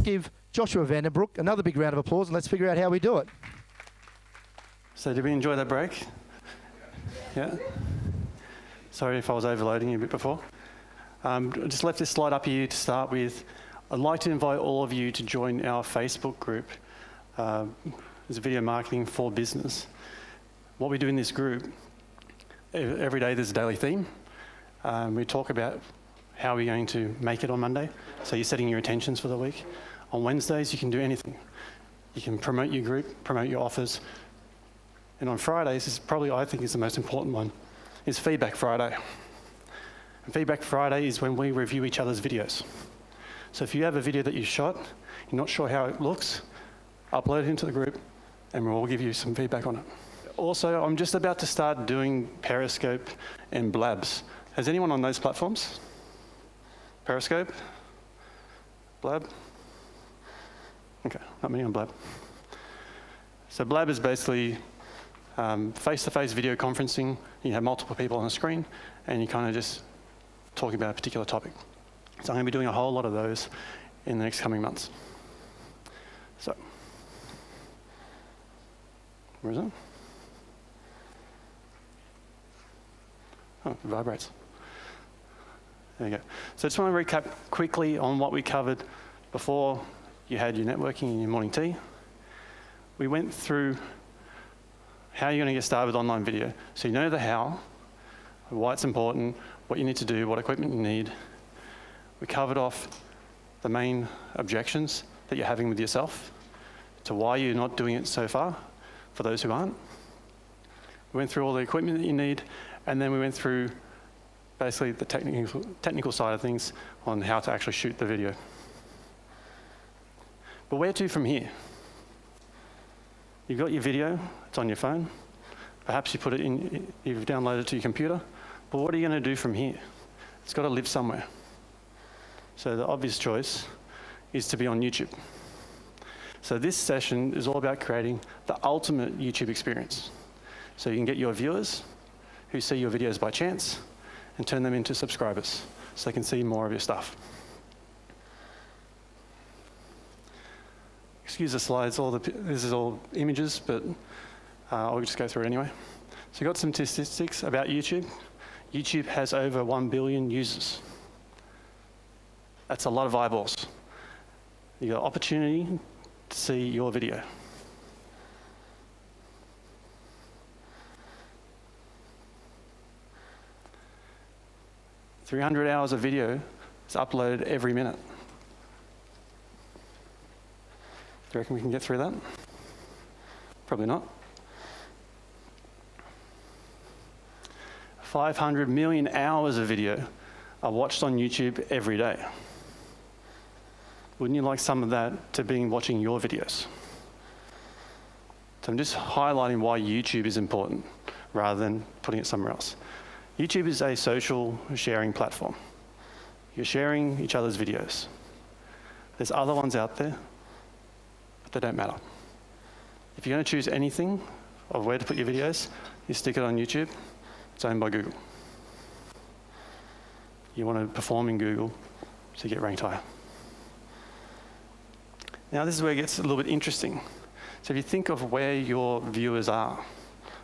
give Joshua van den Broek another big round of applause, and let's figure out how we do it. So did we enjoy that break? Yeah? Sorry if I was overloading you a bit before. I just left this slide up here to start with. I'd like to invite all of you to join our Facebook group. It's Video Marketing for Business. What we do in this group, every day there's a daily theme. We talk about how we're going to make it on Monday. So you're setting your intentions for the week. On Wednesdays, you can do anything. You can promote your group, promote your offers. And on Fridays, is probably, I think, is the most important one, is Feedback Friday. And Feedback Friday is when we review each other's videos. So if you have a video that you shot, you're not sure how it looks, upload it into the group, and we'll all give you some feedback on it. Also, I'm just about to start doing Periscope and Blabs. Has anyone on those platforms? Periscope? Blab? Okay, not many on Blab. So Blab is basically face-to-face video conferencing. You have multiple people on the screen, and you kind of just talk about a particular topic. So I'm going to be doing a whole lot of those in the next coming months. So, where is it? Oh, it vibrates. There you go. So I just want to recap quickly on what we covered before you had your networking and your morning tea. We went through how you're going to get started with online video. So you know the how, why it's important, what you need to do, what equipment you need. We covered off the main objections that you're having with yourself, to why you're not doing it so far, for those who aren't. We went through all the equipment that you need, and then we went through basically the technical side of things on how to actually shoot the video. But where to from here? You've got your video, it's on your phone. Perhaps you put it in, you've downloaded it to your computer, but what are you going to do from here? It's got to live somewhere. So the obvious choice is to be on YouTube. So this session is all about creating the ultimate YouTube experience. So you can get your viewers who see your videos by chance and turn them into subscribers so they can see more of your stuff. Excuse the slides, this is all images, but I'll just go through it anyway. So you've got some statistics about YouTube. YouTube has over 1 billion users. That's a lot of eyeballs. You've got opportunity to see your video. "300 hours of video is uploaded every minute." Do you reckon we can get through that? Probably not. 500 million hours of video are watched on YouTube every day. Wouldn't you like some of that to be watching your videos? So I'm just highlighting why YouTube is important rather than putting it somewhere else. YouTube is a social sharing platform. You're sharing each other's videos. There's other ones out there, but they don't matter. If you're going to choose anything of where to put your videos, you stick it on YouTube. It's owned by Google. You want to perform in Google to get ranked higher. Now this is where it gets a little bit interesting. So if you think of where your viewers are,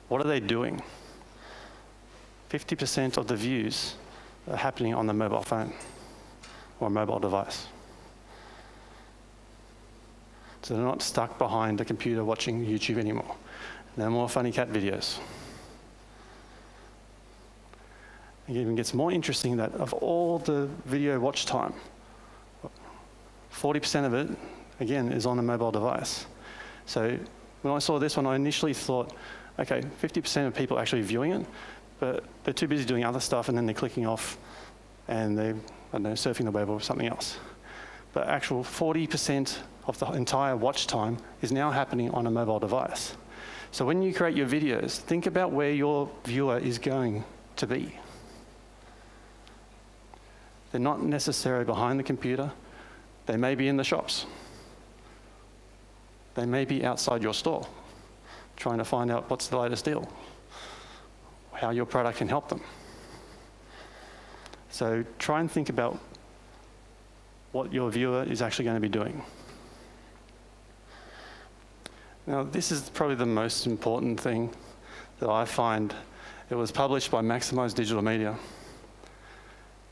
what are they doing? 50% of the views are happening on the mobile phone or mobile device. So they're not stuck behind a computer watching YouTube anymore. No more funny cat videos. It even gets more interesting that of all the video watch time, 40% of it, again, is on a mobile device. So when I saw this one, I initially thought, okay, 50% of people are actually viewing it, but they're too busy doing other stuff and then they're clicking off and they're, I don't know, surfing the web or something else. But actual 40% of the entire watch time is now happening on a mobile device. So when you create your videos, think about where your viewer is going to be. They're not necessarily behind the computer. They may be in the shops. They may be outside your store, trying to find out what's the latest deal, how your product can help them. So try and think about what your viewer is actually going to be doing. Now, this is probably the most important thing that I find. It was published by Maximize Digital Media.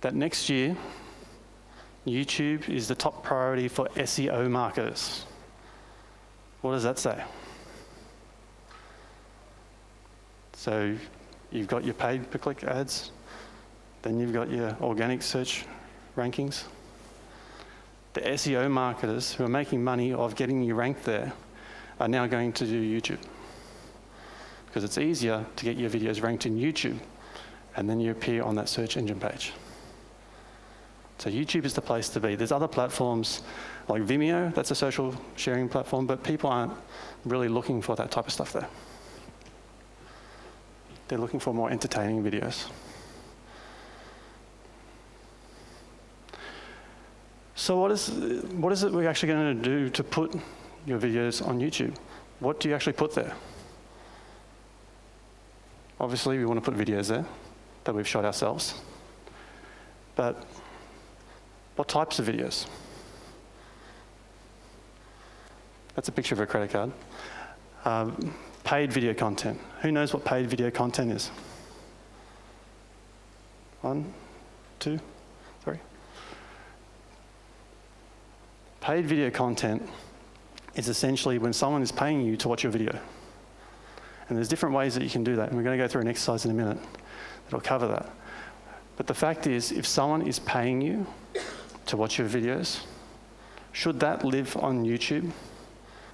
That next year, YouTube is the top priority for SEO marketers. What does that say? So you've got your paid per-click ads, then you've got your organic search rankings. The SEO marketers who are making money off getting you ranked there are now going to do YouTube. Because it's easier to get your videos ranked in YouTube, and then you appear on that search engine page. So YouTube is the place to be. There's other platforms like Vimeo, that's a social sharing platform, but people aren't really looking for that type of stuff there. They're looking for more entertaining videos. So what is it we're actually going to do to put your videos on YouTube? What do you actually put there? Obviously, we want to put videos there that we've shot ourselves. But what types of videos? That's a picture of a credit card. Paid video content. Who knows what paid video content is? 1, 2, 3. Paid video content is essentially when someone is paying you to watch your video. And there's different ways that you can do that. And we're going to go through an exercise in a minute that'll cover that. But the fact is, if someone is paying you to watch your videos, should that live on YouTube?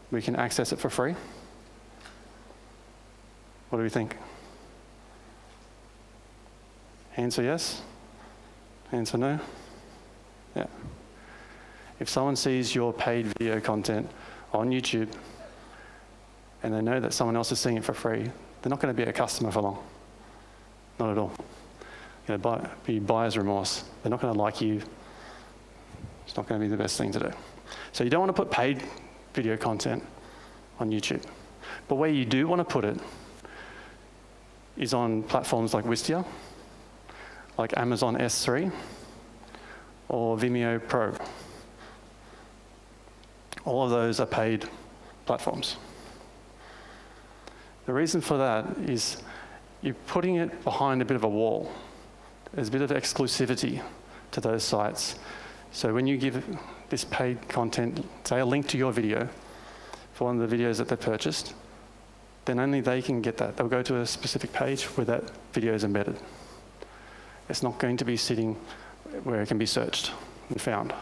We can access it for free. What do we think? Hands for yes? Hands for no? Yeah. If someone sees your paid video content on YouTube and they know that someone else is seeing it for free, they're not going to be a customer for long. Not at all. Be buyer's remorse. They're not going to like you. It's not going to be the best thing to do. So you don't want to put paid video content on YouTube. But where you do want to put it is on platforms like Wistia, like Amazon S3, or Vimeo Pro. All of those are paid platforms. The reason for that is you're putting it behind a bit of a wall. There's a bit of exclusivity to those sites. So when you give this paid content, say a link to your video for one of the videos that they purchased, then only they can get that. They'll go to a specific page where that video is embedded. It's not going to be sitting where it can be searched and found.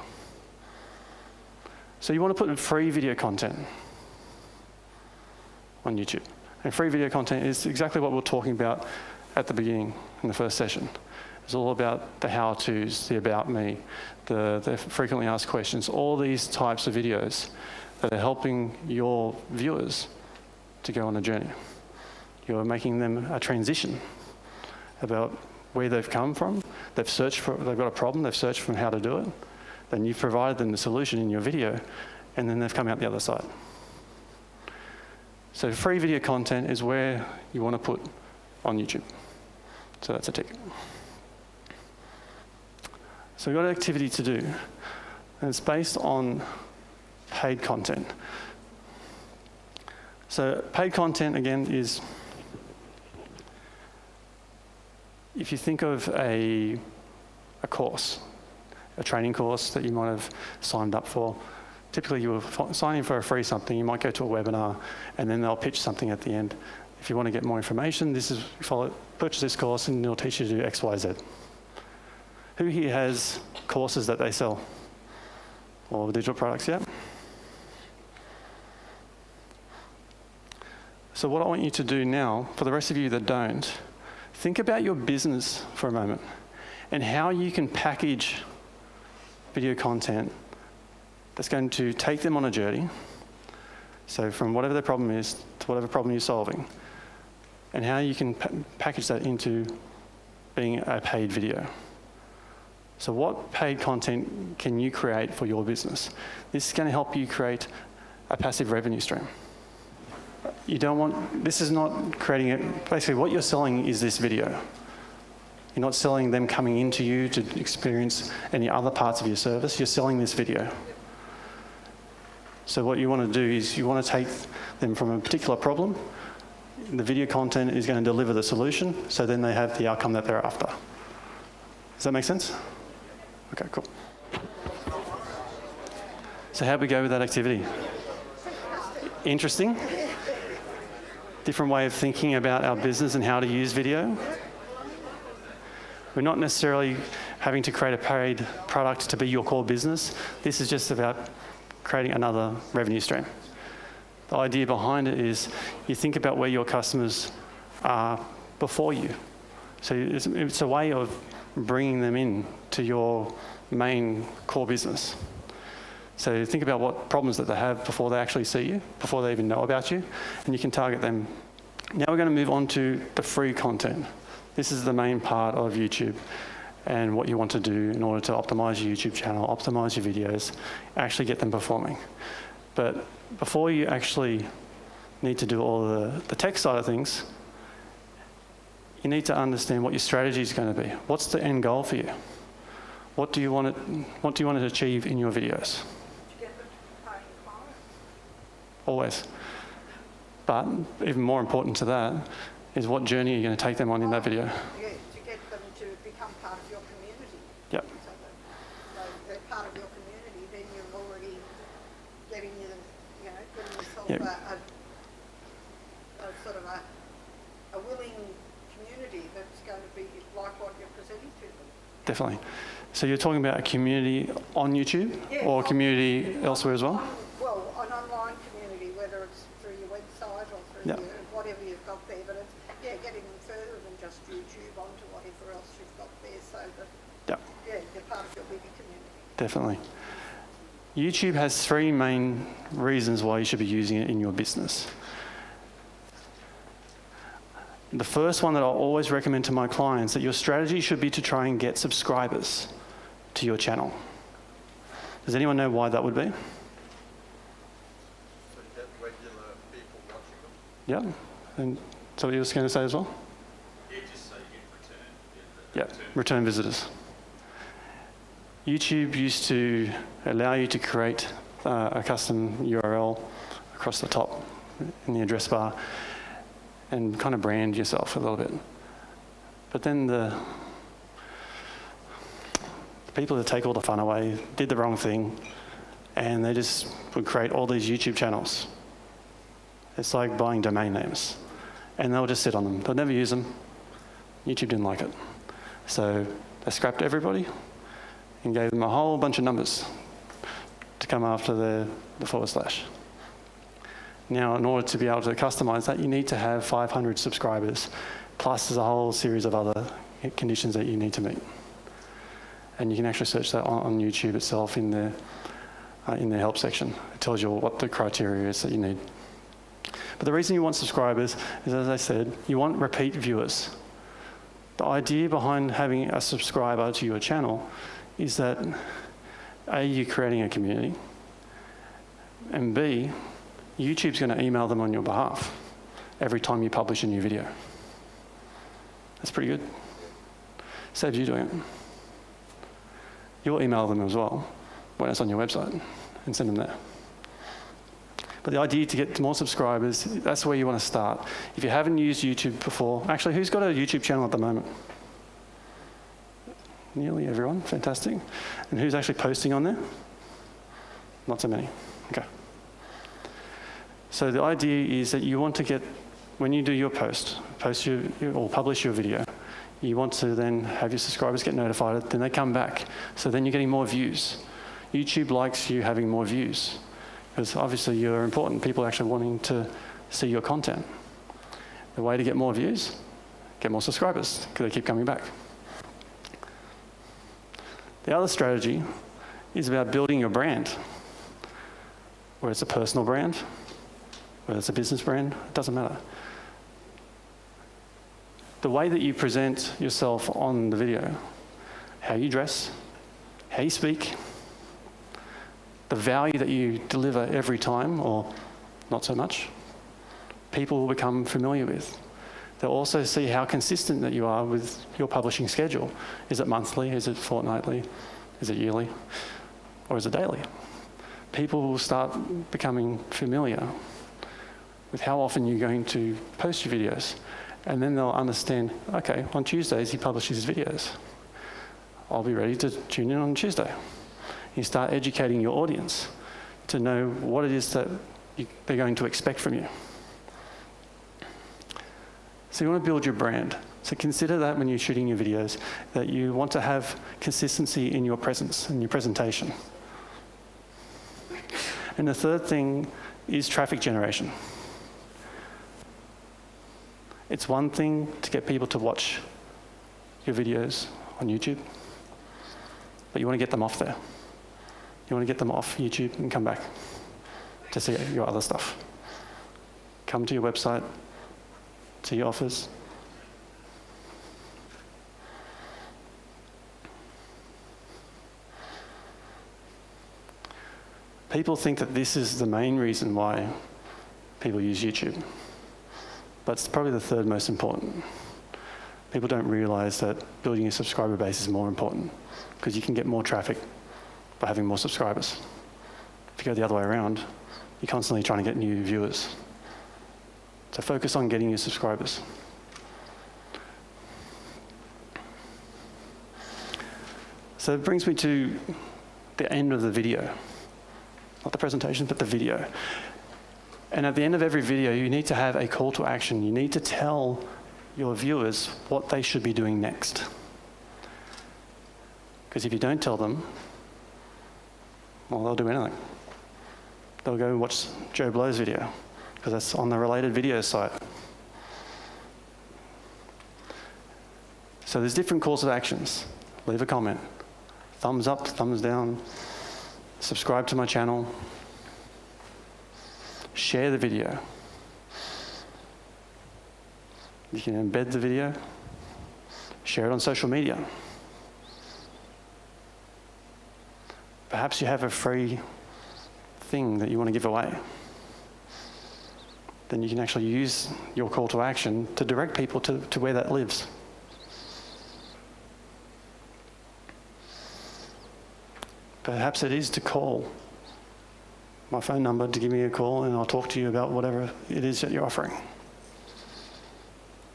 So you want to put free video content on YouTube. And free video content is exactly what we were talking about at the beginning in the first session. It's all about the how-tos, the about me, the frequently asked questions, all these types of videos that are helping your viewers to go on a journey. You're making them a transition about where they've come from. They've got a problem, they've searched for how to do it. Then you've provided them the solution in your video, and then they've come out the other side. So free video content is where you want to put on YouTube. So that's a tick. So we've got an activity to do, and it's based on paid content. So paid content, again, is if you think of a course, a training course that you might have signed up for. Typically, you will sign in for a free something. You might go to a webinar, and then they'll pitch something at the end. If you want to get more information, purchase this course, and it'll teach you to do X, Y, Z. Who here has courses that they sell? Or digital products, yeah? So what I want you to do now, for the rest of you that don't, think about your business for a moment and how you can package video content that's going to take them on a journey. So from whatever the problem is to whatever problem you're solving, and how you can package that into being a paid video. So what paid content can you create for your business? This is going to help you create a passive revenue stream. This is not creating it, basically what you're selling is this video. You're not selling them coming into you to experience any other parts of your service, you're selling this video. So what you want to do is you want to take them from a particular problem. The video content is going to deliver the solution, so then they have the outcome that they're after. Does that make sense? Okay, cool. So how'd we go with that activity? Interesting? Different way of thinking about our business and how to use video. We're not necessarily having to create a paid product to be your core business. This is just about creating another revenue stream. The idea behind it is you think about where your customers are before you. So it's a way of bringing them in to your main core business. So think about what problems that they have before they actually see you, before they even know about you, and you can target them. Now we're going to move on to the free content. This is the main part of YouTube and what you want to do in order to optimize your YouTube channel, optimize your videos, actually get them performing. But before you actually need to do all the tech side of things, you need to understand what your strategy is going to be. What's the end goal for you? What do you want to achieve in your videos? To get them to pay clients. Always. But even more important to that is what journey are you going to take them on in that video? Yeah, to get them to become part of your community. Yep. So they're part of your community, then you're already getting yourself Yep. a sort of a willing community that's going to be like what you're presenting to them. Definitely. So you're talking about a community on YouTube or a community elsewhere as well? Well, an online community, whether it's through your website or through Yep. whatever you've got there, but it's getting them further than just YouTube onto whatever else you've got there, so that Yep. they're part of your bigger community. Definitely. YouTube has three main reasons why you should be using it in your business. The first one that I always recommend to my clients, that your strategy should be to try and get subscribers to your channel. Does anyone know why that would be? So you get regular people watching them? Yeah. And so what you were going to say as well? Yeah, just so you get return. Yeah, return visitors. YouTube used to allow you to create a custom URL across the top in the address bar and kind of brand yourself a little bit. But then the people that take all the fun away did the wrong thing, and they just would create all these YouTube channels. It's like buying domain names, and they'll just sit on them. They'll never use them. YouTube didn't like it. So they scrapped everybody and gave them a whole bunch of numbers to come after the /. Now, in order to be able to customize that, you need to have 500 subscribers, plus there's a whole series of other conditions that you need to meet. And you can actually search that on YouTube itself in the help section. It tells you what the criteria is that you need. But the reason you want subscribers is, as I said, you want repeat viewers. The idea behind having a subscriber to your channel is that A, you're creating a community, and B, YouTube's going to email them on your behalf every time you publish a new video. That's pretty good. Saves you doing it. You'll email them as well when it's on your website and send them there. But the idea to get more subscribers, that's where you want to start. If you haven't used YouTube before, actually, who's got a YouTube channel at the moment? Nearly everyone, fantastic. And who's actually posting on there? Not so many, okay. So the idea is that you want to get, when you do your or publish your video, you want to then have your subscribers get notified, then they come back. So then you're getting more views. YouTube likes you having more views, because obviously you're important. People are actually wanting to see your content. The way to get more views, get more subscribers, because they keep coming back. The other strategy is about building your brand, whether it's a personal brand, whether it's a business brand, it doesn't matter. The way that you present yourself on the video, how you dress, how you speak, the value that you deliver every time, or not so much, people will become familiar with. They'll also see how consistent that you are with your publishing schedule. Is it monthly? Is it fortnightly? Is it yearly? Or is it daily? people will start becoming familiar with how often you're going to post your videos. And then they'll understand, okay, on Tuesdays he publishes his videos. I'll be ready to tune in on Tuesday. You start educating your audience to know what it is that they're going to expect from you. So you want to build your brand. So consider that when you're shooting your videos, that you want to have consistency in your presence and your presentation. And the third thing is traffic generation. It's one thing to get people to watch your videos on YouTube, but you want to get them off there. You want to get them off YouTube and come back to see your other stuff. Come to your website, to your offers. People think that this is the main reason why people use YouTube, but it's probably the third most important. People don't realize that building a subscriber base is more important because you can get more traffic by having more subscribers. If you go the other way around, you're constantly trying to get new viewers. So focus on getting your subscribers. So it brings me to the end of the video. Not the presentation, but the video. And at the end of every video, you need to have a call to action. You need to tell your viewers what they should be doing next. Because if you don't tell them, well, they'll do anything. They'll go watch Joe Blow's video, because that's on the related video site. So there's different calls of actions. Leave a comment. Thumbs up, thumbs down. Subscribe to my channel. Share the video. You can embed the video. Share it on social media. Perhaps you have a free thing that you want to give away. Then you can actually use your call to action to direct people to where that lives. Perhaps it is to call my phone number, to give me a call, and I'll talk to you about whatever it is that you're offering.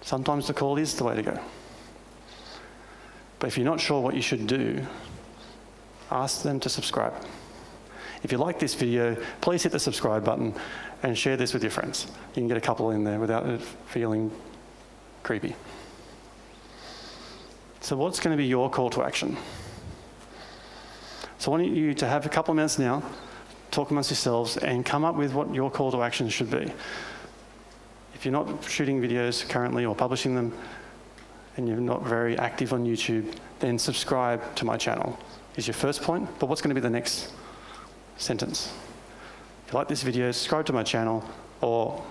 Sometimes the call is the way to go. But if you're not sure what you should do, ask them to subscribe. If you like this video, please hit the subscribe button and share this with your friends. You can get a couple in there without it feeling creepy. So what's going to be your call to action? So I want you to have a couple of minutes now, talk amongst yourselves, and come up with what your call to action should be. If you're not shooting videos currently or publishing them, and you're not very active on YouTube, then subscribe to my channel is your first point. But what's going to be the next sentence? If you like this video, subscribe to my channel, or...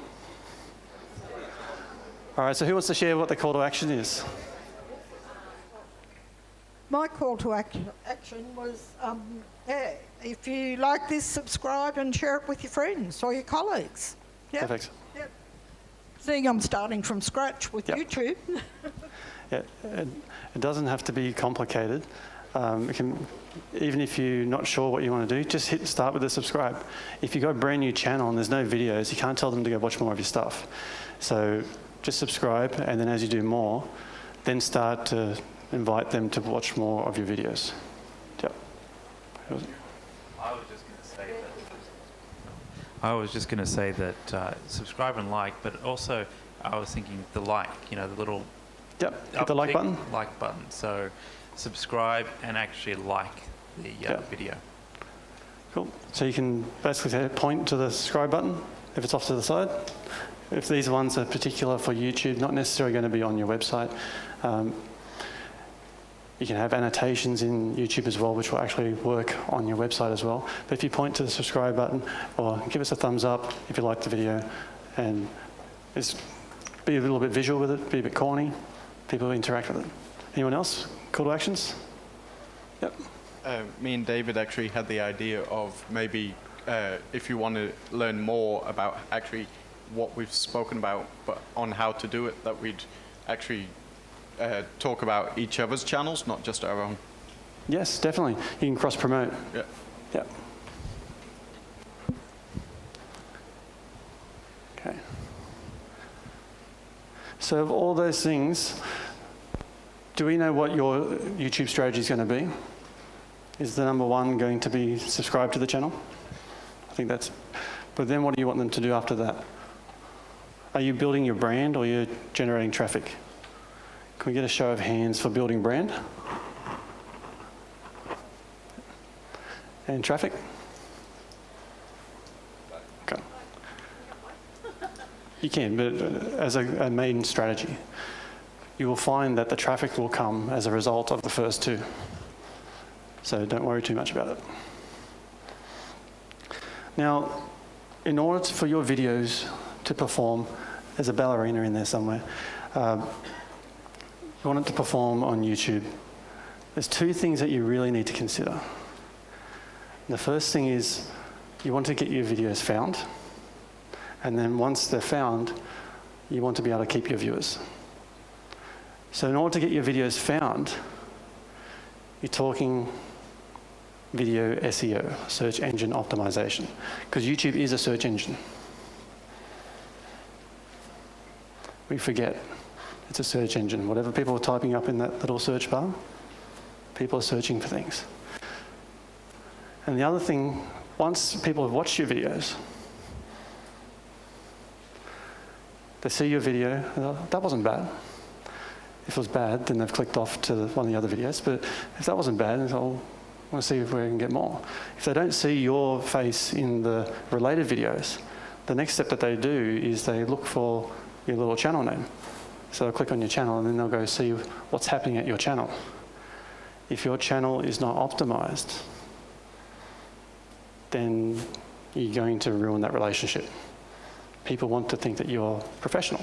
All right, so who wants to share what the call to action is? My call to action was, if you like this, subscribe and share it with your friends or your colleagues. Yep. Perfect. Yep. Seeing I'm starting from scratch with YouTube. Yeah, it doesn't have to be complicated. Even if you're not sure what you want to do, just start with the subscribe. If you've got a brand new channel and there's no videos, you can't tell them to go watch more of your stuff. So just subscribe, and then as you do more, then start to invite them to watch more of your videos. Yep. I was just going to say that subscribe and like, but also I was thinking the like, the little hit the like button. Like button. So subscribe and actually like the video. Cool. So you can basically point to the subscribe button if it's off to the side. If these ones are particular for YouTube, not necessarily going to be on your website. You can have annotations in YouTube as well, which will actually work on your website as well. But if you point to the subscribe button, or give us a thumbs up if you like the video, and just be a little bit visual with it, be a bit corny, people interact with it. Anyone else? Call to actions? Yep. Me and David actually had the idea of maybe if you want to learn more about actually what we've spoken about, but on how to do it, that we'd actually talk about each other's channels, not just our own. Yes, definitely. You can cross-promote. Yeah. Yeah. So of all those things, do we know what your YouTube strategy is going to be? Is the number one going to be subscribe to the channel? I think that's, but then what do you want them to do after that? Are you building your brand or you're generating traffic? Can we get a show of hands for building brand? And traffic? Okay. You can, but as a main strategy, you will find that the traffic will come as a result of the first two. So don't worry too much about it. Now, in order for your videos to perform, there's a ballerina in there somewhere. You want it to perform on YouTube. There's two things that you really need to consider. The first thing is you want to get your videos found. And then once they're found, you want to be able to keep your viewers. So in order to get your videos found, you're talking video SEO, search engine optimization, because YouTube is a search engine. We forget it's a search engine. Whatever people are typing up in that little search bar, people are searching for things. And the other thing, once people have watched your videos, they see your video, that wasn't bad. If it was bad, then they've clicked off to one of the other videos. But if that wasn't bad, I want to see if we can get more. If they don't see your face in the related videos, the next step that they do is they look for your little channel name. So they'll click on your channel and then they'll go see what's happening at your channel. If your channel is not optimized, then you're going to ruin that relationship. People want to think that you're professional.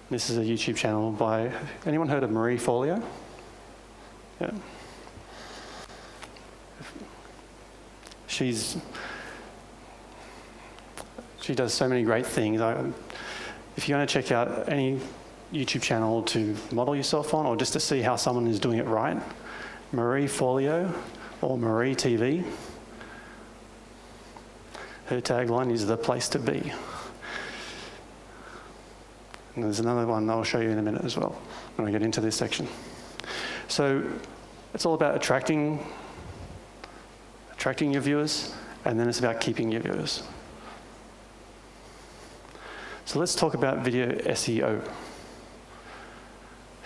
This is a YouTube channel by, anyone heard of Marie Forleo? Yeah. She does so many great things. If you're going to check out any YouTube channel to model yourself on, or just to see how someone is doing it right, Marie Forleo or Marie TV, her tagline is the place to be. And there's another one I'll show you in a minute as well when I get into this section. So it's all about attracting your viewers, and then it's about keeping your viewers. So let's talk about video SEO.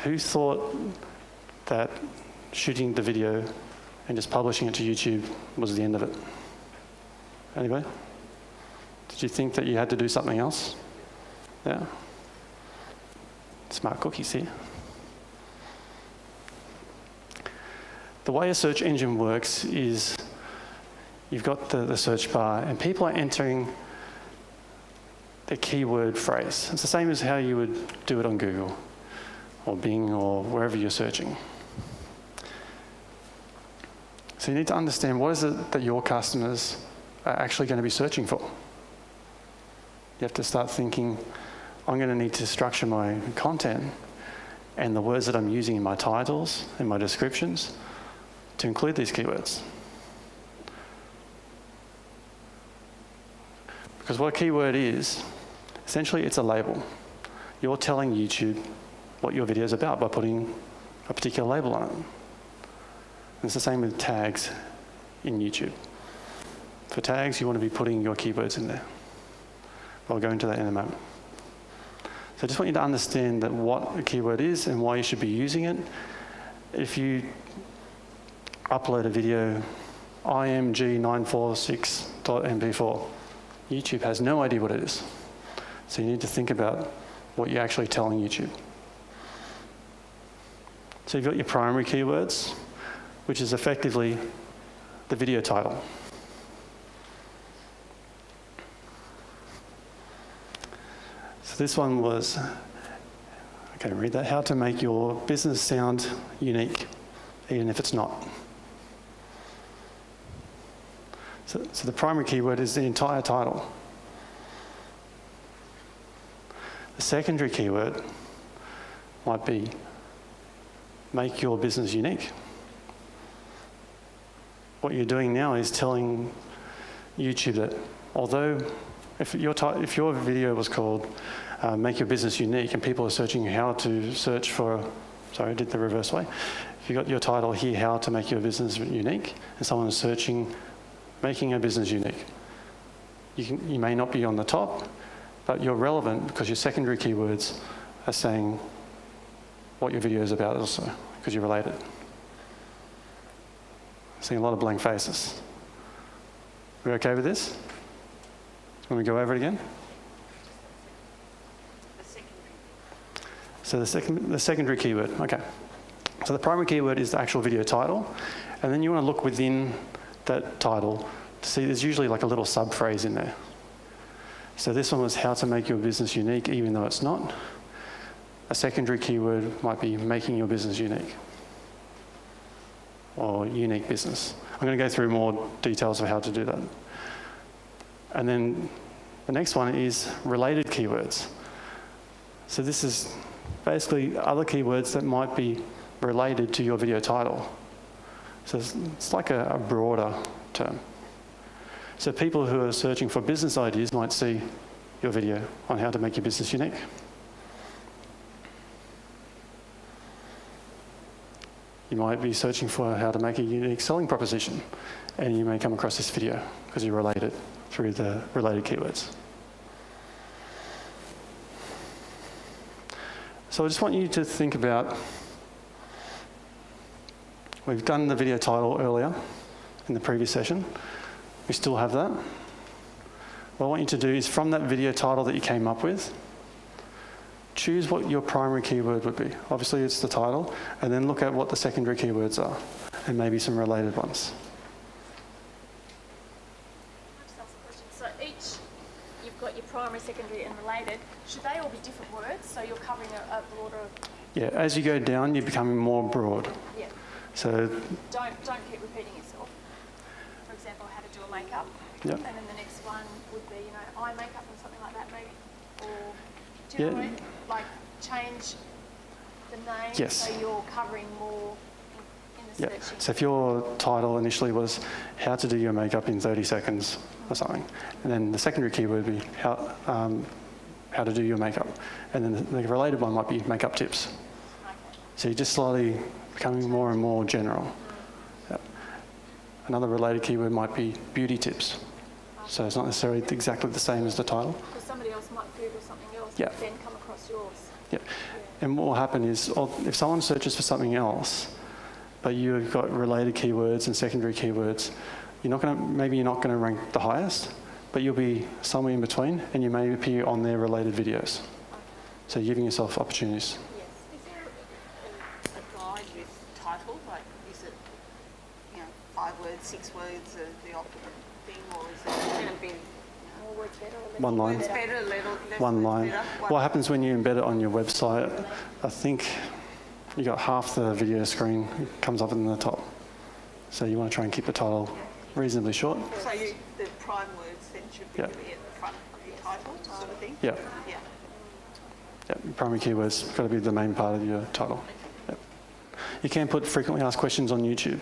Who thought that shooting the video and just publishing it to YouTube was the end of it? Anybody? Did you think that you had to do something else? Yeah. Smart cookies here. The way a search engine works is you've got the search bar and people are entering the keyword phrase. It's the same as how you would do it on Google or Bing or wherever you're searching. So you need to understand what is it that your customers are actually going to be searching for. You have to start thinking, I'm going to need to structure my content and the words that I'm using in my titles and my descriptions to include these keywords. Because what a keyword is, essentially it's a label. You're telling YouTube what your video is about by putting a particular label on it. And it's the same with tags in YouTube. For tags, you want to be putting your keywords in there. I'll go into that in a moment. So I just want you to understand that what a keyword is and why you should be using it. If you upload a video, img946.mp4, YouTube has no idea what it is. So you need to think about what you're actually telling YouTube. So you've got your primary keywords, which is effectively the video title. So this one was, okay, read that. How to make your business sound unique, even if it's not. So the primary keyword is the entire title. The secondary keyword might be make your business unique. What you're doing now is telling YouTube that although if your video was called Make Your Business Unique and people are searching how to search for, sorry, I did the reverse way. If you got your title here, How to Make Your Business Unique, and someone is searching Making a Business Unique, you may not be on the top, but you're relevant because your secondary keywords are saying what your video is about also, because you're related. Seeing a lot of blank faces. We okay with this? When we go over it again? So the secondary keyword, okay. So the primary keyword is the actual video title, and then you want to look within that title to see there's usually like a little sub-phrase in there. So this one was how to make your business unique, even though it's not. A secondary keyword might be making your business unique, or unique business. I'm going to go through more details of how to do that. And then the next one is related keywords. So this is basically other keywords that might be related to your video title. So it's like a broader term. So people who are searching for business ideas might see your video on how to make your business unique. You might be searching for how to make a unique selling proposition, and you may come across this video because you relate it through the related keywords. So I just want you to think about, we've done the video title earlier in the previous session. We still have that. What I want you to do is from that video title that you came up with, choose what your primary keyword would be. Obviously it's the title, and then look at what the secondary keywords are, and maybe some related ones. So each, you've got your primary, secondary and related. Should they all be different words so you're covering a broader... Yeah, as you go down, you're becoming more broad. Yeah. So Don't keep repeating yourself. For example, how to do a makeup. Yep. And then the next one would be, eye makeup and something like that maybe. Or, do you know what I mean? Like change the name so you're covering more in the searching. So if your title initially was how to do your makeup in 30 seconds or something, and then the secondary keyword would be how to do your makeup, and then the related one might be makeup tips. Okay. So you're just slowly becoming more and more general. Yep. Another related keyword might be beauty tips. So it's not necessarily exactly the same as the title. Because somebody else might Google something else Yeah. and then come across yours. Yeah. And what will happen is if someone searches for something else, but you've got related keywords and secondary keywords, maybe you're not going to rank the highest, but you'll be somewhere in between, and you may appear on their related videos. Okay. So you're giving yourself opportunities. Yes. Is there a guide with title? Like, is it, 5 words, 6 words, the optimum thing, or is it going to be More words better or less One line. words better, less One words line. better? What happens when you embed it on your website? I think you got half the video screen comes up in the top. So you want to try and keep the title reasonably short. So the prime words then should be Yeah. really at the front of your title, sort of thing? Yeah. Yeah. Yep. Primary keywords got to be the main part of your title. Yep. You can put frequently asked questions on YouTube.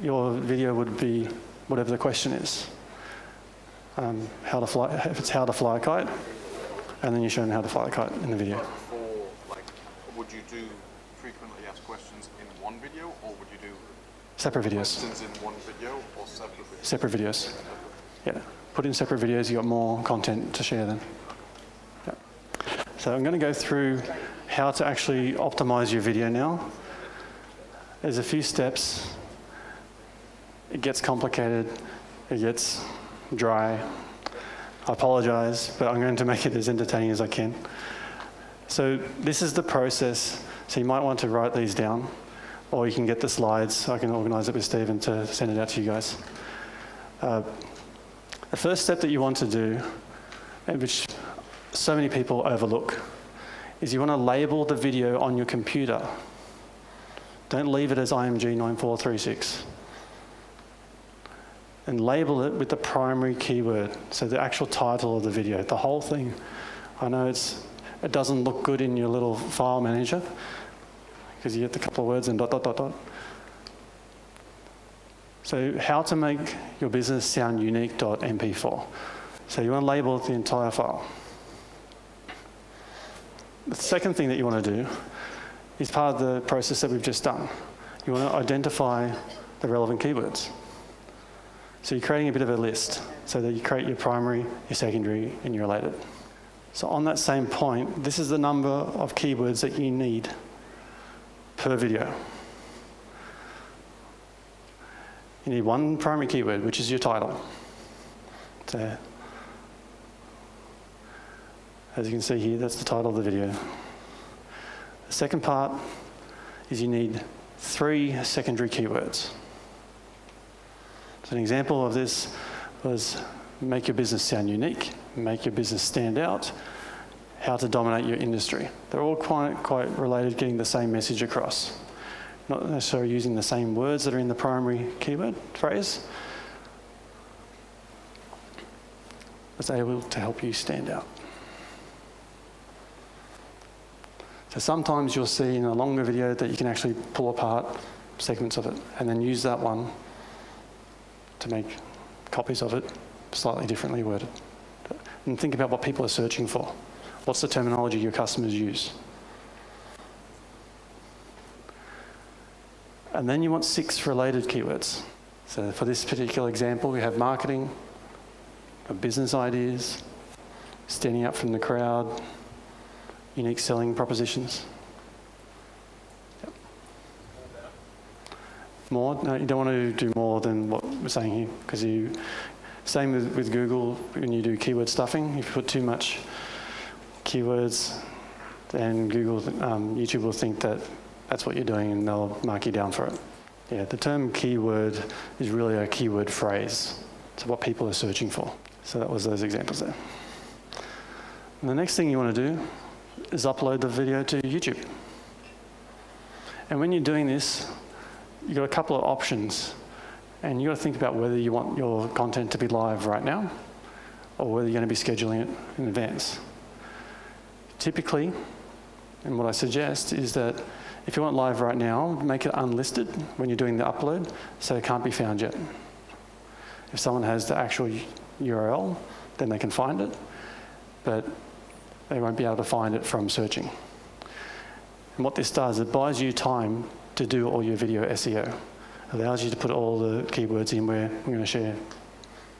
Your video would be whatever the question is. If it's how to fly a kite, and then you're showing how to fly a kite in the video. Would you do frequently asked questions in one video, or would you do Separate videos. questions in one video or separate videos? Separate videos. Yeah. Put in separate videos, you got more content to share then. Yeah. So I'm going to go through how to actually optimize your video now. There's a few steps. It gets complicated. It gets dry. I apologize, but I'm going to make it as entertaining as I can. So this is the process. So you might want to write these down, or you can get the slides. I can organise it with Stephen to send it out to you guys. The first step that you want to do, and which so many people overlook, is you want to label the video on your computer. Don't leave it as IMG 9436. And label it with the primary keyword, so the actual title of the video, the whole thing. I know it doesn't look good in your little file manager, because you get the couple of words and ... So how to make your business sound unique.mp4. So you want to label the entire file. The second thing that you want to do is part of the process that we've just done. You want to identify the relevant keywords. So you're creating a bit of a list so that you create your primary, your secondary, and your related. So on that same point, this is the number of keywords that you need per video. You need one primary keyword, which is your title. So, as you can see here, that's the title of the video. The second part is you need 3 secondary keywords. So an example of this was make your business sound unique, make your business stand out, how to dominate your industry. They're all quite related, getting the same message across. Not necessarily using the same words that are in the primary keyword phrase, but it's able to help you stand out. So sometimes you'll see in a longer video that you can actually pull apart segments of it and then use that one to make copies of it slightly differently worded. And think about what people are searching for. What's the terminology your customers use? And then you want 6 related keywords. So for this particular example, we have marketing, business ideas, standing out from the crowd, unique selling propositions. Yep. More? No, you don't want to do more than what we're saying here, because same with Google, when you do keyword stuffing, if you put too much keywords, then YouTube will think that that's what you're doing and they'll mark you down for it. Yeah, the term keyword is really a keyword phrase. It's what people are searching for. So that was those examples there. And the next thing you want to do is upload the video to YouTube. And when you're doing this, you've got a couple of options. And you've got to think about whether you want your content to be live right now or whether you're going to be scheduling it in advance. Typically, and what I suggest is that if you want live right now, make it unlisted when you're doing the upload so it can't be found yet. If someone has the actual URL, then they can find it, but they won't be able to find it from searching. And what this does, it buys you time to do all your video SEO. It allows you to put all the keywords in where I'm going to share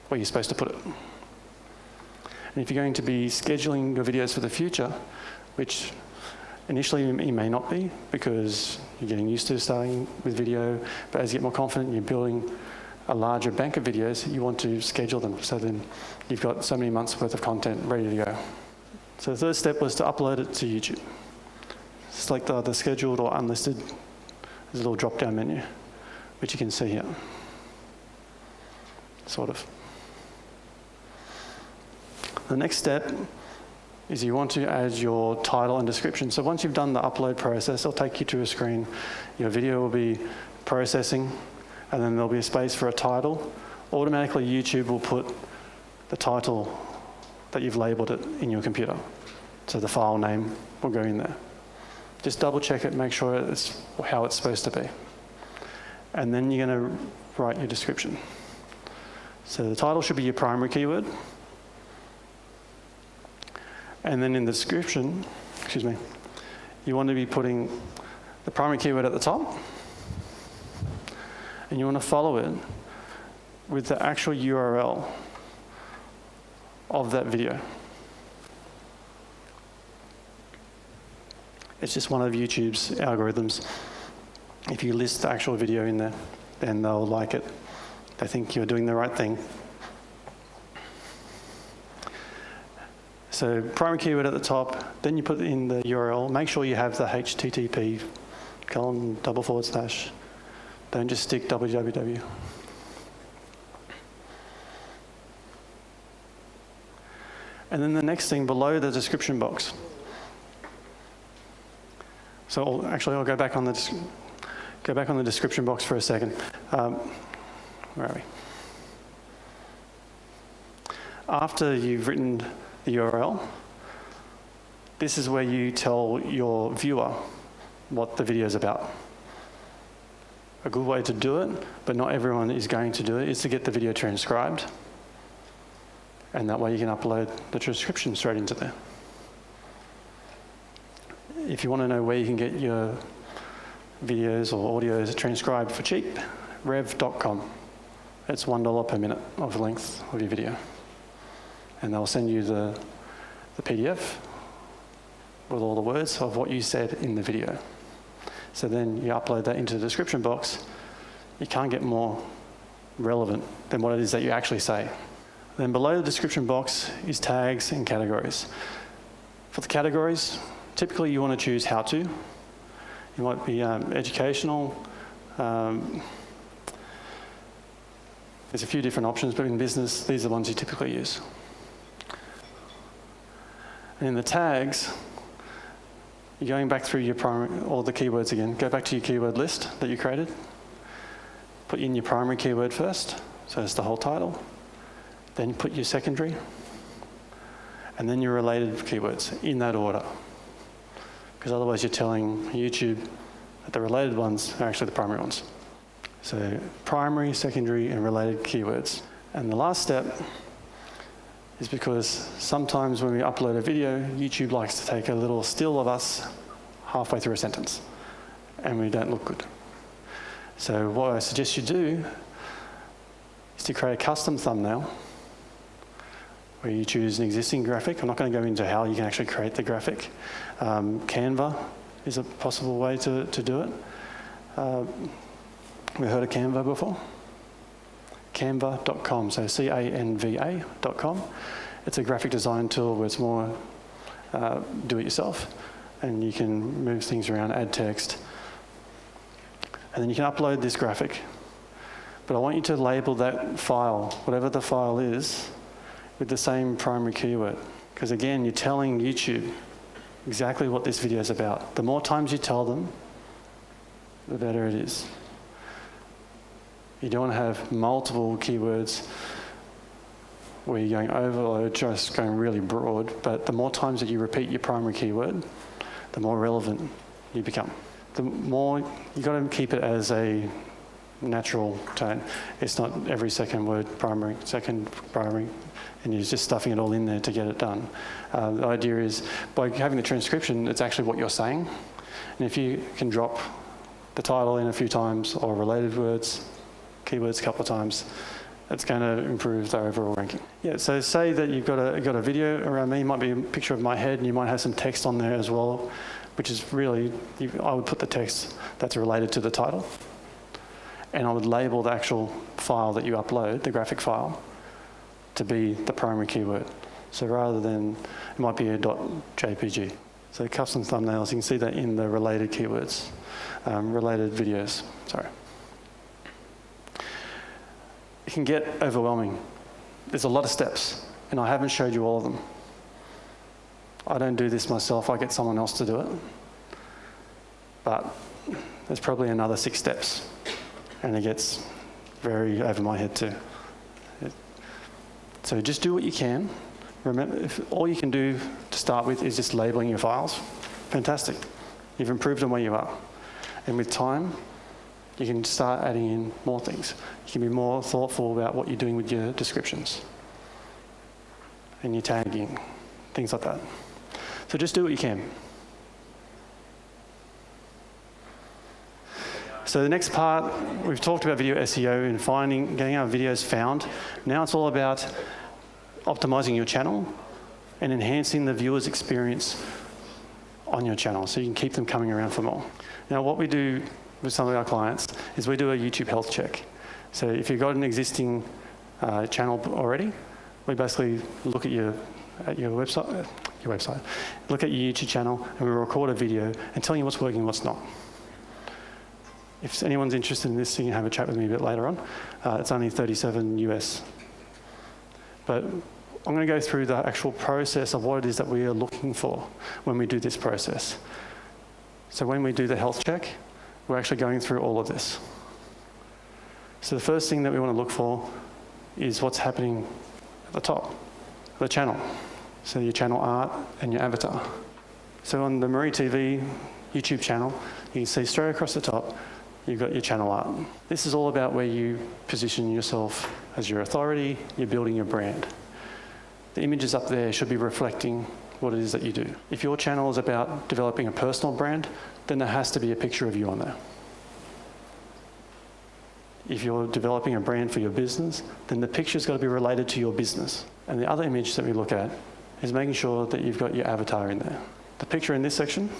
where you're supposed to put it. And if you're going to be scheduling your videos for the future, which initially you may not be because you're getting used to starting with video, but as you get more confident, you're building a larger bank of videos, you want to schedule them so then you've got so many months worth of content ready to go. So the third step was to upload it to YouTube. Select the scheduled or unlisted. There's a little drop-down menu, which you can see here. Sort of. The next step is you want to add your title and description. So once you've done the upload process, it'll take you to a screen. Your video will be processing, and then there'll be a space for a title. Automatically, YouTube will put the title that you've labeled it in your computer. So the file name will go in there. Just double check it, make sure it's how it's supposed to be. And then you're going to write your description. So the title should be your primary keyword. And then in the description, you want to be putting the primary keyword at the top. And you want to follow it with the actual URL of that video. It's just one of YouTube's algorithms. If you list the actual video in there, then they'll like it. They think you're doing the right thing. So primary keyword at the top, then you put in the URL. Make sure you have the HTTP : // Don't just stick www. And then the next thing below the description box. So I'll go back on the description box for a second. Where are we? After you've written the URL, this is where you tell your viewer what the video is about. A good way to do it, but not everyone is going to do it, is to get the video transcribed. And that way you can upload the transcription straight into there. If you want to know where you can get your videos or audios transcribed for cheap, rev.com. It's $1 per minute of the length of your video. And they'll send you the PDF with all the words of what you said in the video. So then you upload that into the description box. You can't get more relevant than what it is that you actually say. Then below the description box is tags and categories. For the categories, typically you want to choose how to. You might be educational. There's a few different options, but in business, these are the ones you typically use. And in the tags, you're going back through your primary, all the keywords again. Go back to your keyword list that you created. Put in your primary keyword first, so it's the whole title. Then put your secondary, and then your related keywords in that order. Because otherwise you're telling YouTube that the related ones are actually the primary ones. So primary, secondary, and related keywords. And the last step is because sometimes when we upload a video, YouTube likes to take a little still of us halfway through a sentence, and we don't look good. So what I suggest you do is to create a custom thumbnail where you choose an existing graphic. I'm not going to go into how you can actually create the graphic. Canva is a possible way to do it. We've heard of Canva before? Canva.com, so Canva.com. It's a graphic design tool where it's more do-it-yourself, and you can move things around, add text, and then you can upload this graphic. But I want you to label that file, whatever the file is, with the same primary keyword. Because again, you're telling YouTube exactly what this video is about. The more times you tell them, the better it is. You don't want to have multiple keywords where you're going overload, just going really broad, but the more times that you repeat your primary keyword, the more relevant you become. The more, you've got to keep it as a natural tone. It's not every second word primary, second primary, and you're just stuffing it all in there to get it done. The idea is, by having the transcription, it's actually what you're saying. And if you can drop the title in a few times or related words, keywords a couple of times, it's going to improve the overall ranking. Yeah, so say that you've got a video around me, it might be a picture of my head, and you might have some text on there as well, which is really, I would put the text that's related to the title, and I would label the actual file that you upload, the graphic file, to be the primary keyword. So rather than, it might be a .jpg. So custom thumbnails, you can see that in the related keywords, related videos, sorry. It can get overwhelming. There's a lot of steps, and I haven't showed you all of them. I don't do this myself, I get someone else to do it. But there's probably another 6 steps, and it gets very over my head too. So just do what you can. Remember, if all you can do to start with is just labeling your files, fantastic. You've improved on where you are. And with time, you can start adding in more things. You can be more thoughtful about what you're doing with your descriptions and your tagging, things like that. So just do what you can. So the next part, we've talked about video SEO and getting our videos found. Now it's all about optimizing your channel and enhancing the viewer's experience on your channel so you can keep them coming around for more. Now what we do with some of our clients is we do a YouTube health check. So if you've got an existing channel already, we basically look at your website, look at your YouTube channel, and we record a video and tell you what's working and what's not. If anyone's interested in this, you can have a chat with me a bit later on. It's only $37 US. But I'm going to go through the actual process of what it is that we are looking for when we do this process. So when we do the health check, we're actually going through all of this. So the first thing that we want to look for is what's happening at the top of the channel. So your channel art and your avatar. So on the Marie TV YouTube channel, you can see straight across the top, you've got your channel art. This is all about where you position yourself as your authority, you're building your brand. The images up there should be reflecting what it is that you do. If your channel is about developing a personal brand, then there has to be a picture of you on there. If you're developing a brand for your business, then the picture's got to be related to your business. And the other image that we look at is making sure that you've got your avatar in there. The picture in this section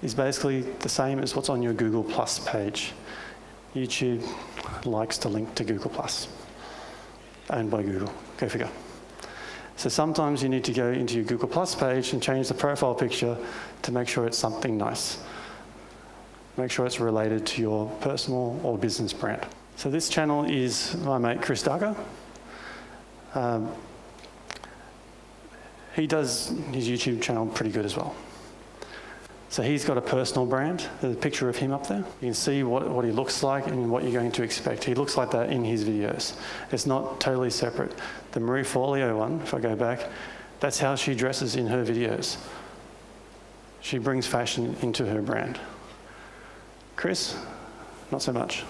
is basically the same as what's on your Google Plus page. YouTube likes to link to Google Plus, owned by Google. Go figure. So sometimes you need to go into your Google Plus page and change the profile picture to make sure it's something nice. Make sure it's related to your personal or business brand. So this channel is my mate Chris Darker. He does his YouTube channel pretty good as well. So he's got a personal brand. There's a picture of him up there. You can see what he looks like and what you're going to expect. He looks like that in his videos. It's not totally separate. The Marie Forleo one, if I go back, that's how she dresses in her videos. She brings fashion into her brand. Chris, not so much.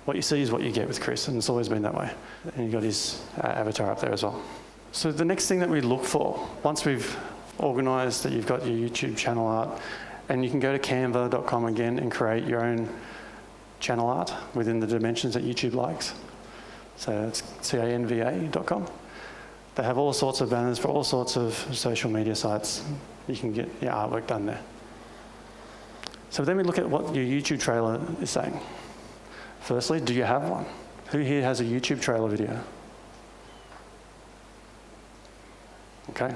What you see is what you get with Chris, and it's always been that way. And you've got his avatar up there as well. So the next thing that we look for, once we've organised that you've got your YouTube channel art, and you can go to canva.com again and create your own channel art within the dimensions that YouTube likes. So it's canva.com. They have all sorts of banners for all sorts of social media sites. You can get your artwork done there. So then we look at what your YouTube trailer is saying. Firstly, do you have one? Who here has a YouTube trailer video? Okay,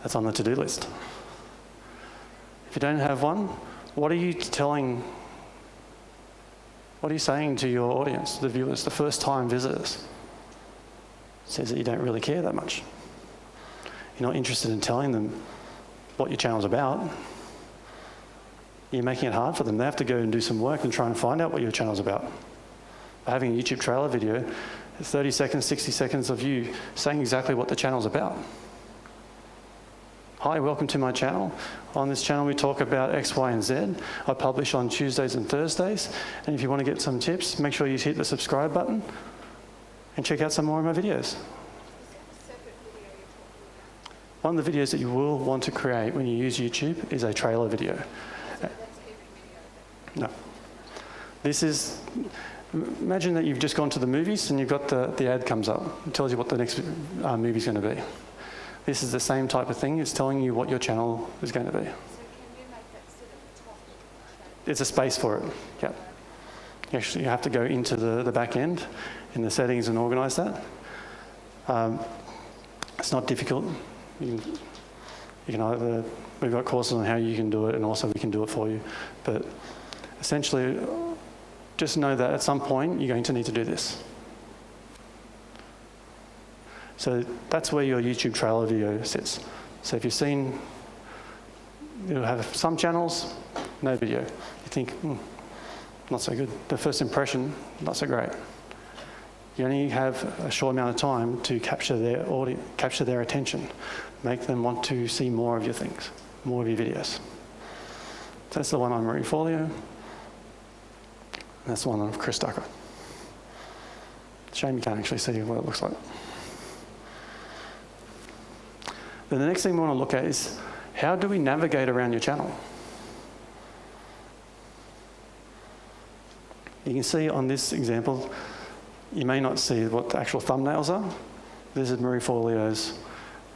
that's on the to-do list. If you don't have one, what are you saying to your audience, the viewers, the first-time visitors? It says that you don't really care that much. You're not interested in telling them what your channel's about. You're making it hard for them. They have to go and do some work and try and find out what your channel's about. By having a YouTube trailer video, 30 seconds, 60 seconds of you saying exactly what the channel's about. Hi, welcome to my channel. On this channel we talk about X, Y, and Z. I publish on Tuesdays and Thursdays. And if you want to get some tips, make sure you hit the subscribe button and check out some more of my videos. One of the videos that you will want to create when you use YouTube is a trailer video. No. This is, imagine that you've just gone to the movies and you've got the ad comes up. It tells you what the next movie's going to be. This is the same type of thing. It's telling you what your channel is going to be. So can you make that sit at the top? There's a space for it, yep. You have to go into the back end in the settings and organise that. It's not difficult. You can either, we've got courses on how you can do it, and also we can do it for you. But essentially, just know that at some point you're going to need to do this. So that's where your YouTube trailer video sits. So if you've seen, you'll have some channels, no video. You think, not so good. The first impression, not so great. You only have a short amount of time to capture their audience, capture their attention, make them want to see more of your things, more of your videos. So that's the one on Marie Forleo. That's the one of Chris Ducker. Shame you can't actually see what it looks like. Then the next thing we want to look at is, how do we navigate around your channel? You can see on this example, you may not see what the actual thumbnails are. This is Marie Forleo's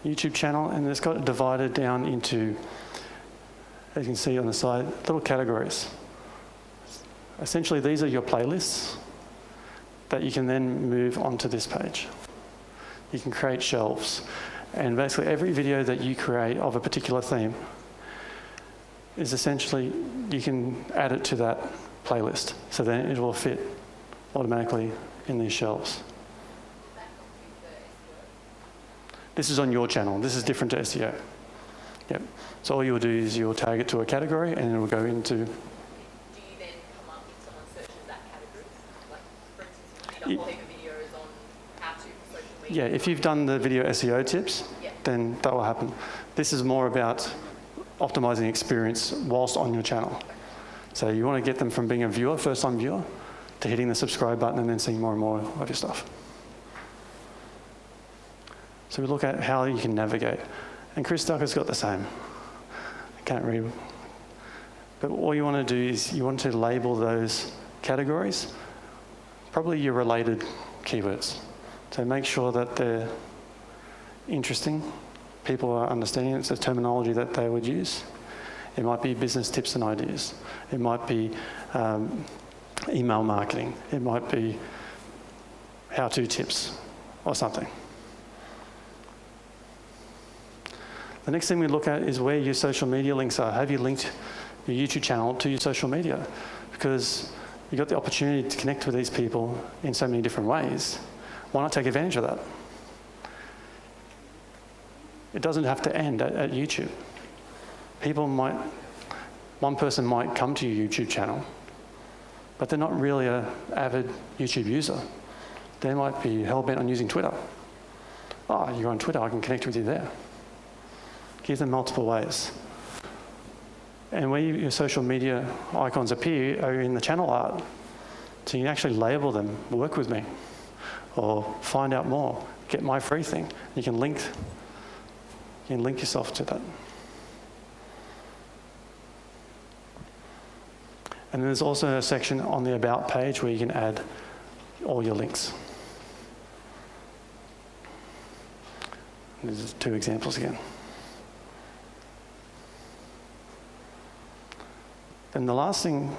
YouTube channel, and it's got it divided down into, as you can see on the side, little categories. Essentially, these are your playlists that you can then move onto this page. You can create shelves. And basically every video that you create of a particular theme is essentially, you can add it to that playlist. So then it will fit automatically in these shelves. This is on your channel. This is different to SEO. Yep. So all you'll do is you'll tag it to a category and it will go into... Do you then come up if someone searches that category? Like, for instance, if you did a whole heap of videos on how to social media? Yeah, if you've done the video SEO tips, then that will happen. This is more about optimizing experience whilst on your channel. So you want to get them from being a viewer, first-time viewer, to hitting the subscribe button and then seeing more and more of your stuff. So we look at how you can navigate. And Chris Ducker's got the same. I can't read. But all you want to do is you want to label those categories, probably your related keywords. So make sure that they're interesting. People are understanding it's the terminology that they would use. It might be business tips and ideas. It might be email marketing. It might be how-to tips or something. The next thing we look at is where your social media links are. Have you linked your YouTube channel to your social media? Because you've got the opportunity to connect with these people in so many different ways. Why not take advantage of that? It doesn't have to end at YouTube. One person might come to your YouTube channel, but they're not really an avid YouTube user. They might be hell-bent on using Twitter. Oh, you're on Twitter, I can connect with you there. Give them multiple ways. And where your social media icons appear are in the channel art. So you can actually label them, work with me, or find out more, get my free thing. You can link yourself to that. And there's also a section on the About page where you can add all your links. There's 2 examples again. And the last thing,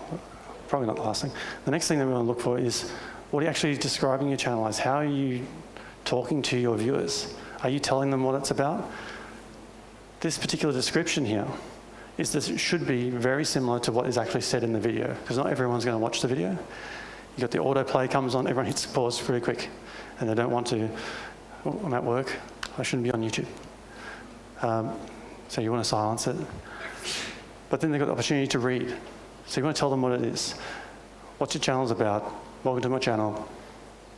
probably not the last thing, the next thing that we want to look for is what are you actually describing your channel as? How are you talking to your viewers? Are you telling them what it's about? This particular description here is this should be very similar to what is actually said in the video, because not everyone's going to watch the video. You got the autoplay comes on, everyone hits pause very quick, and they don't want to, oh, I'm at work, I shouldn't be on YouTube. So you want to silence it. But then they've got the opportunity to read. So you want to tell them what it is. What your channel's about. Welcome to my channel.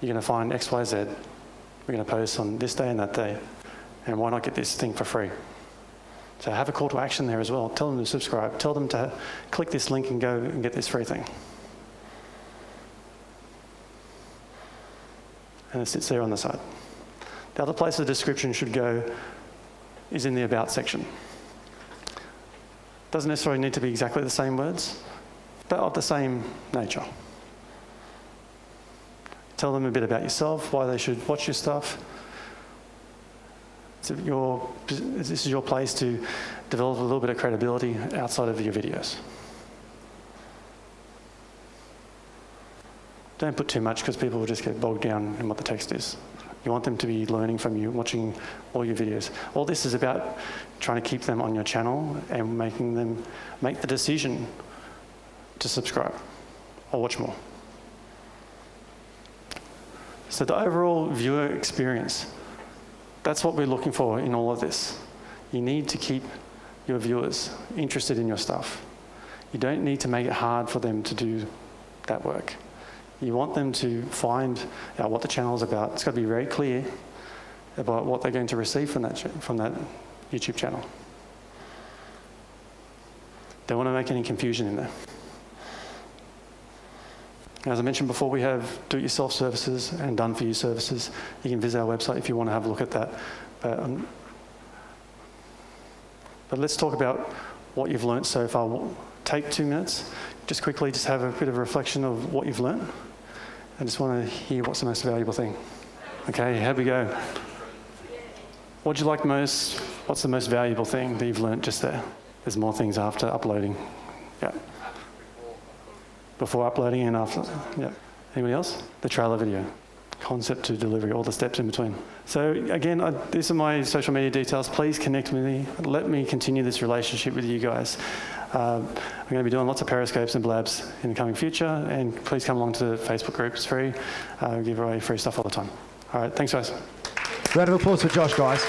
You're going to find X, Y, Z. We're going to post on this day and that day. And why not get this thing for free? So have a call to action there as well. Tell them to subscribe. Tell them to click this link and go and get this free thing. And it sits there on the side. The other place the description should go is in the About section. Doesn't necessarily need to be exactly the same words, but of the same nature. Tell them a bit about yourself, why they should watch your stuff. So this is your place to develop a little bit of credibility outside of your videos. Don't put too much because people will just get bogged down in what the text is. You want them to be learning from you, watching all your videos. All this is about trying to keep them on your channel and making them make the decision to subscribe or watch more. So the overall viewer experience, that's what we're looking for in all of this. You need to keep your viewers interested in your stuff. You don't need to make it hard for them to do that work. You want them to find out what the channel is about. It's got to be very clear about what they're going to receive from that YouTube channel. Don't want to make any confusion in there. As I mentioned before, we have do-it-yourself services and done-for-you services. You can visit our website if you want to have a look at that. But let's talk about what you've learnt so far. We'll take 2 minutes, just quickly just have a bit of a reflection of what you've learnt. I just want to hear what's the most valuable thing. Okay, here we go. What do you like most? What's the most valuable thing that you've learnt just there? There's more things after uploading. Yeah. Before uploading and after. Yeah. Anybody else? The trailer video. Concept to delivery, all the steps in between. So again, these are my social media details. Please connect with me. Let me continue this relationship with you guys. I'm going to be doing lots of periscopes and blabs in the coming future, and please come along to the Facebook group. It's free. We give away free stuff all the time. All right, thanks guys. Round of applause for Josh, guys.